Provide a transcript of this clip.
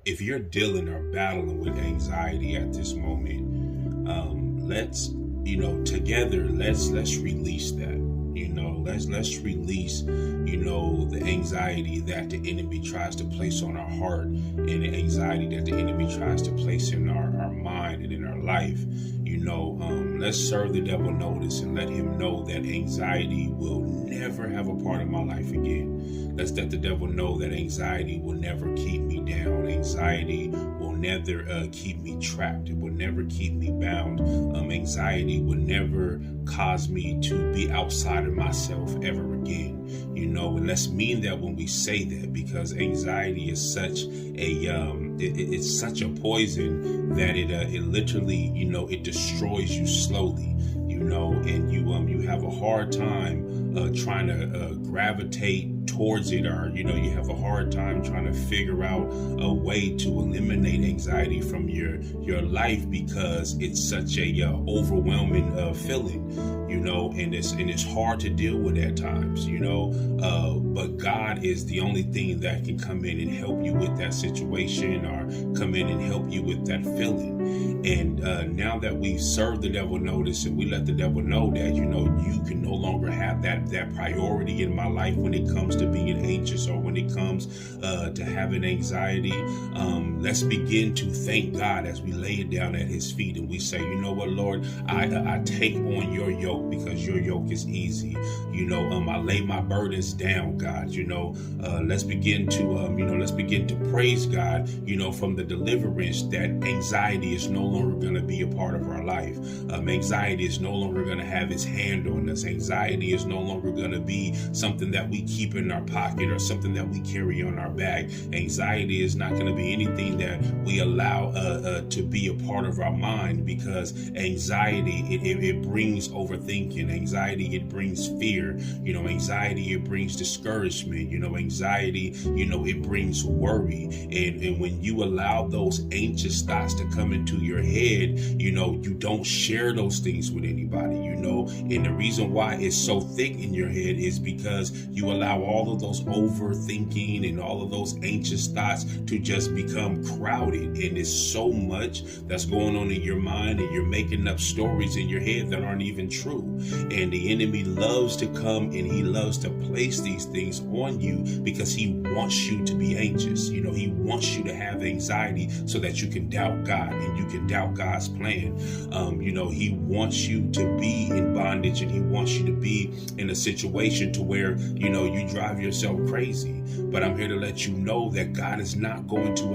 if you're dealing or battling with anxiety at this moment, let's, together, let's release that. Let's release, the anxiety that the enemy tries to place on our heart, and the anxiety that the enemy tries to place in our mind and in our life. Let's serve the devil notice and let him know that anxiety will never have a part of my life again. Let's let the devil know that anxiety will never keep me down. Anxiety will never keep me trapped. It will never keep me bound. Anxiety will never cause me to be outside of myself ever again. And let's mean that when we say that, because anxiety is such it's such a poison that it literally, it destroys you slowly, and you have a hard time trying to gravitate towards it, or you have a hard time trying to figure out a way to eliminate anxiety from your life, because it's such a overwhelming feeling, and it's hard to deal with at times, but God is the only thing that can come in and help you with that situation, or come in and help you with that feeling. And now that we've served the devil notice, and we let the devil know that you can no longer have that priority in my life when it comes to being anxious, or when it comes to having anxiety, let's begin to thank God as we lay it down at his feet, and we say, you know what, Lord, I take on your yoke, because your yoke is easy. I lay my burdens down, God. Let's begin to praise God, from the deliverance that anxiety is no longer going to be a part of our life. Anxiety is no longer going to have its hand on us. Anxiety is no longer going to be something that we keep in our pocket, or something that we carry on our back. Anxiety is not going to be anything that we allow to be a part of our mind, because anxiety, it brings overthinking. Anxiety, it brings fear. Anxiety, it brings discouragement. Anxiety, it brings worry. And when you allow those anxious thoughts to come into your head, you don't share those things with anybody, and the reason why it's so thick in your head is because you allow all of those overthinking and all of those anxious thoughts to just become crowded. And it's so much that's going on in your mind, and you're making up stories in your head that aren't even true. And the enemy loves to come, and he loves to place these things on you, because he wants you to be anxious. He wants you to have anxiety so that you can doubt God, and you can doubt God's plan. He wants you to be in bondage, and he wants you to be in a situation to where, you drive yourself crazy. But I'm here to let you know that God is not going to